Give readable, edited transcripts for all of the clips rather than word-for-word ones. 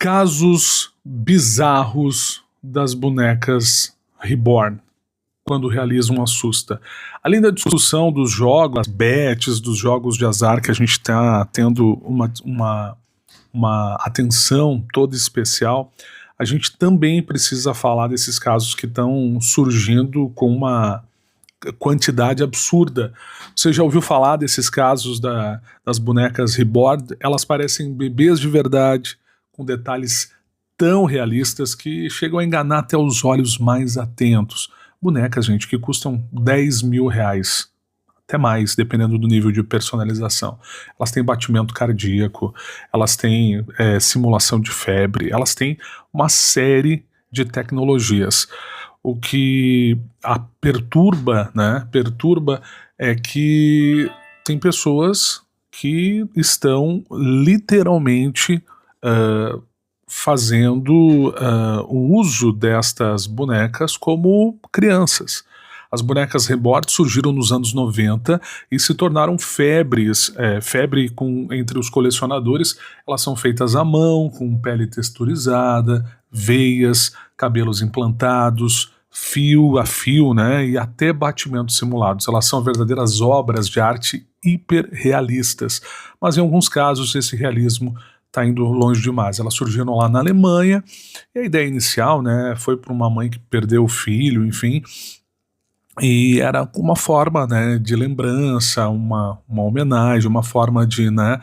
Casos bizarros das bonecas reborn, quando realizam um assusta. Além da discussão dos jogos, das bets, dos jogos de azar, que a gente está tendo uma atenção toda especial, a gente também precisa falar desses casos que estão surgindo com uma quantidade absurda. Você já ouviu falar desses casos das bonecas reborn? Elas parecem bebês de verdade, com detalhes tão realistas que chegam a enganar até os olhos mais atentos. Bonecas, gente, que custam R$10.000, até mais, dependendo do nível de personalização. Elas têm batimento cardíaco, elas têm simulação de febre, elas têm uma série de tecnologias. O que a perturba é que tem pessoas que estão literalmente fazendo o uso destas bonecas como crianças. As bonecas reborn surgiram nos anos 90 e se tornaram febre entre os colecionadores. Elas são feitas à mão, com pele texturizada, veias, cabelos implantados, fio a fio, né, e até batimentos simulados. Elas são verdadeiras obras de arte hiperrealistas, mas em alguns casos esse realismo está indo longe demais. Elas surgiram lá na Alemanha e a ideia inicial, né, foi para uma mãe que perdeu o filho, enfim, e era uma forma, né, de lembrança, uma homenagem, uma forma de, né,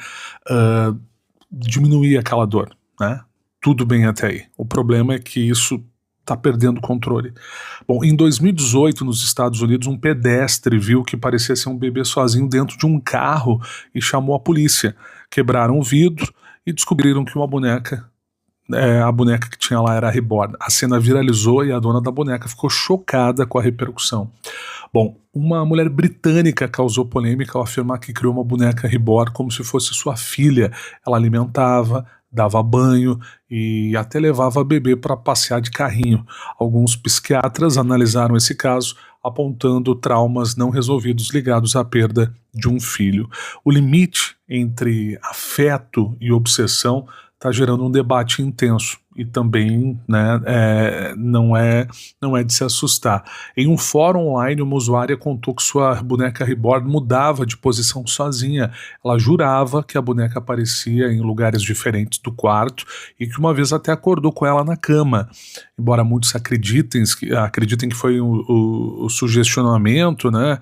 diminuir aquela dor, né? Tudo bem até aí. O problema é que isso está perdendo o controle. Bom, em 2018, nos Estados Unidos, um pedestre viu que parecia ser um bebê sozinho dentro de um carro e chamou a polícia. Quebraram o vidro e descobriram que a boneca que tinha lá era a reborn. A cena viralizou e a dona da boneca ficou chocada com a repercussão. Bom, uma mulher britânica causou polêmica ao afirmar que criou uma boneca reborn como se fosse sua filha. Ela alimentava, dava banho e até levava a bebê para passear de carrinho. Alguns psiquiatras analisaram esse caso, apontando traumas não resolvidos ligados à perda de um filho. O limite entre afeto e obsessão está gerando um debate intenso e também, né, não é de se assustar. Em um fórum online, uma usuária contou que sua boneca reborn mudava de posição sozinha. Ela jurava que a boneca aparecia em lugares diferentes do quarto e que uma vez até acordou com ela na cama. Embora muitos acreditem que foi o sugestionamento, né,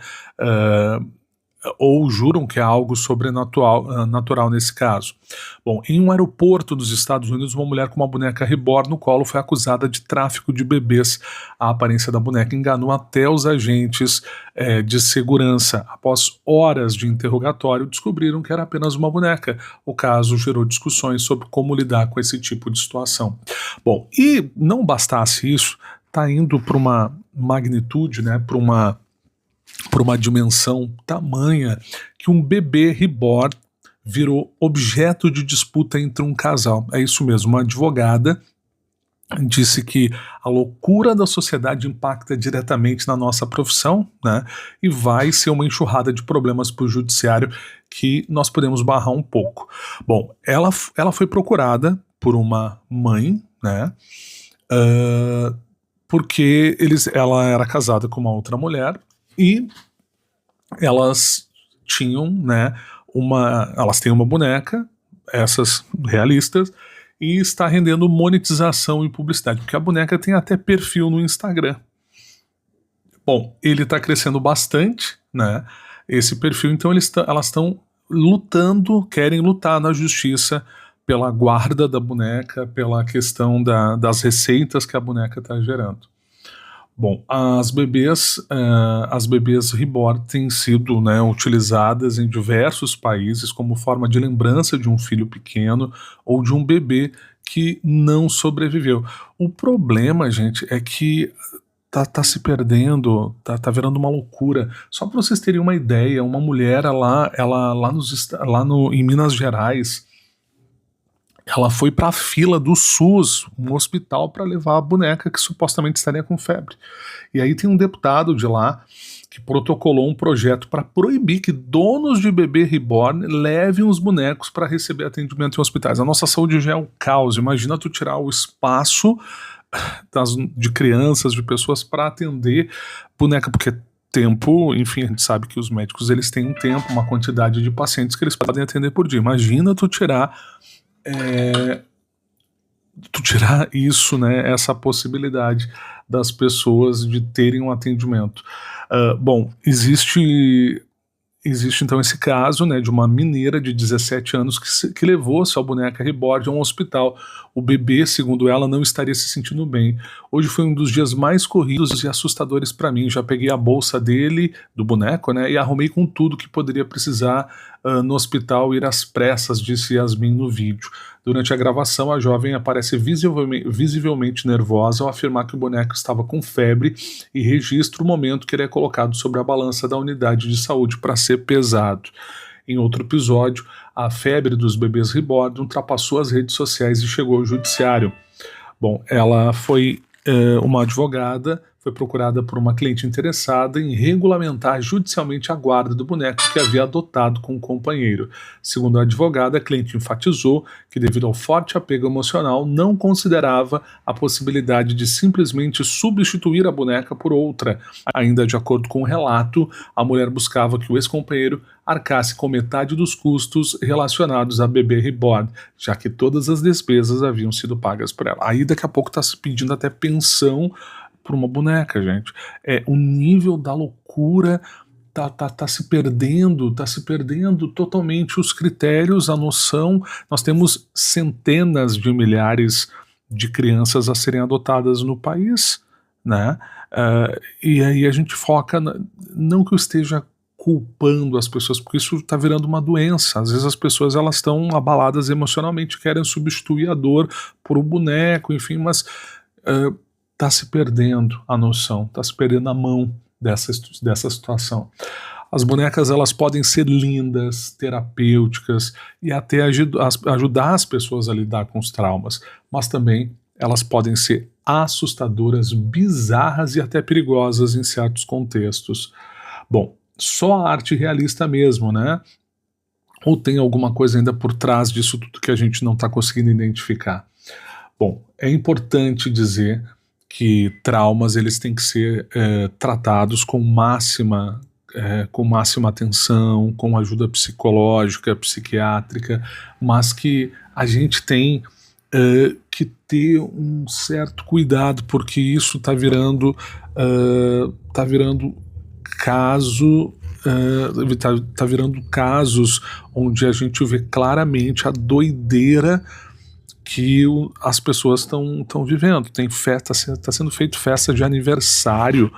ou juram que é algo sobrenatural nesse caso. Bom, em um aeroporto dos Estados Unidos, uma mulher com uma boneca reborn no colo foi acusada de tráfico de bebês. A aparência da boneca enganou até os agentes de segurança. Após horas de interrogatório, descobriram que era apenas uma boneca. O caso gerou discussões sobre como lidar com esse tipo de situação. Bom, e não bastasse isso, está indo para uma magnitude, né, para uma dimensão tamanha que um bebê reborn virou objeto de disputa entre um casal. É isso mesmo, uma advogada disse que a loucura da sociedade impacta diretamente na nossa profissão, né, e vai ser uma enxurrada de problemas para o judiciário que nós podemos barrar um pouco. Bom, ela foi procurada por uma mãe, né, porque ela era casada com uma outra mulher e elas tinham, né, elas têm uma boneca, essas realistas, e está rendendo monetização e publicidade, porque a boneca tem até perfil no Instagram. Bom, ele está crescendo bastante, né, esse perfil, então elas estão querem lutar na justiça pela guarda da boneca, pela questão das receitas que a boneca está gerando. Bom, as bebês reborn têm sido, né, utilizadas em diversos países como forma de lembrança de um filho pequeno ou de um bebê que não sobreviveu. O problema, gente, é que tá se perdendo, tá virando uma loucura. Só para vocês terem uma ideia, uma mulher em Minas Gerais, ela foi para a fila do SUS, um hospital, para levar a boneca que supostamente estaria com febre. E aí tem um deputado de lá que protocolou um projeto para proibir que donos de bebê reborn levem os bonecos para receber atendimento em hospitais. A nossa saúde já é um caos. Imagina tu tirar o espaço de crianças, de pessoas para atender boneca, porque tempo, enfim, a gente sabe que os médicos eles têm um tempo, uma quantidade de pacientes que eles podem atender por dia. Imagina tu tirar isso, né, essa possibilidade das pessoas de terem um atendimento. Bom, existe então esse caso, né, de uma mineira de 17 anos que levou sua boneca reborn a um hospital. O bebê, segundo ela, não estaria se sentindo bem. Hoje foi um dos dias mais corridos e assustadores para mim. Já peguei a bolsa dele, do boneco, né, e arrumei com tudo que poderia precisar no hospital, ir às pressas, disse Yasmin no vídeo. Durante a gravação, a jovem aparece visivelmente nervosa ao afirmar que o boneco estava com febre e registra o momento que ele é colocado sobre a balança da unidade de saúde para ser pesado. Em outro episódio, a febre dos bebês reborn ultrapassou as redes sociais e chegou ao judiciário. Bom, ela foi uma advogada, foi procurada por uma cliente interessada em regulamentar judicialmente a guarda do boneco que havia adotado com um companheiro. Segundo a advogada, a cliente enfatizou que, devido ao forte apego emocional, não considerava a possibilidade de simplesmente substituir a boneca por outra. Ainda de acordo com o relato, a mulher buscava que o ex-companheiro arcasse com metade dos custos relacionados a bebê reborn, já que todas as despesas haviam sido pagas por ela. Aí daqui a pouco está se pedindo até pensão por uma boneca, gente. O nível da loucura tá se perdendo totalmente os critérios, a noção. Nós temos centenas de milhares de crianças a serem adotadas no país, né? E aí a gente foca, não que eu esteja culpando as pessoas, porque isso está virando uma doença. Às vezes as pessoas elas estão abaladas emocionalmente, querem substituir a dor por um boneco, enfim, mas está se perdendo a noção, está se perdendo a mão dessa situação. As bonecas elas podem ser lindas, terapêuticas e até ajudar as pessoas a lidar com os traumas, mas também elas podem ser assustadoras, bizarras e até perigosas em certos contextos. Bom, só a arte realista mesmo, né? Ou tem alguma coisa ainda por trás disso tudo que a gente não está conseguindo identificar? Bom, é importante dizer que traumas eles têm que ser tratados com máxima atenção, com ajuda psicológica, psiquiátrica, mas que a gente tem que ter um certo cuidado, porque isso está virando casos onde a gente vê claramente a doideira que as pessoas estão vivendo. Está sendo feito festa de aniversário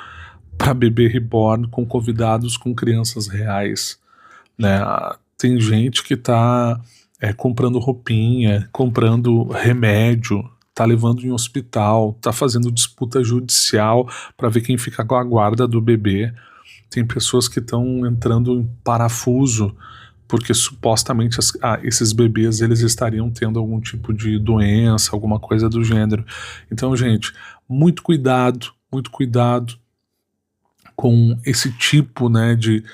para bebê reborn com convidados com crianças reais, né? Tem gente que está comprando roupinha, comprando remédio, está levando em hospital, está fazendo disputa judicial para ver quem fica com a guarda do bebê. Tem pessoas que estão entrando em parafuso porque supostamente esses bebês eles estariam tendo algum tipo de doença, alguma coisa do gênero. Então, gente, muito cuidado com esse tipo, né, de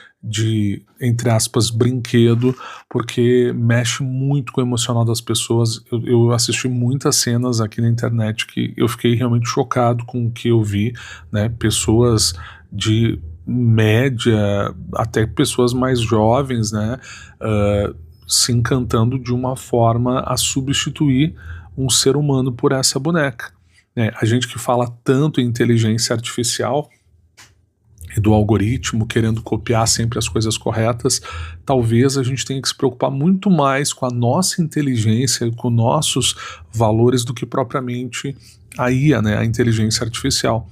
entre aspas, brinquedo, porque mexe muito com o emocional das pessoas. Eu assisti muitas cenas aqui na internet que eu fiquei realmente chocado com o que eu vi, né, pessoas de média, até pessoas mais jovens, né, se encantando de uma forma a substituir um ser humano por essa boneca. A gente que fala tanto em inteligência artificial e do algoritmo, querendo copiar sempre as coisas corretas, talvez a gente tenha que se preocupar muito mais com a nossa inteligência, com nossos valores, do que propriamente a IA, né, a inteligência artificial.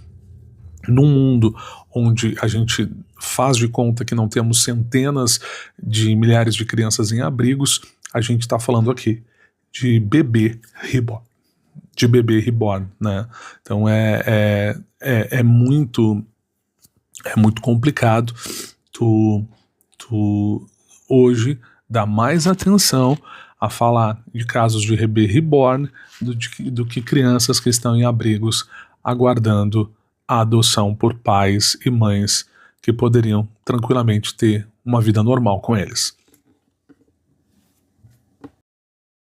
Num mundo onde a gente faz de conta que não temos centenas de milhares de crianças em abrigos, a gente está falando aqui de bebê reborn. Né? Então é muito complicado tu hoje dar mais atenção a falar de casos de bebê reborn do que crianças que estão em abrigos aguardando a adoção por pais e mães que poderiam tranquilamente ter uma vida normal com eles.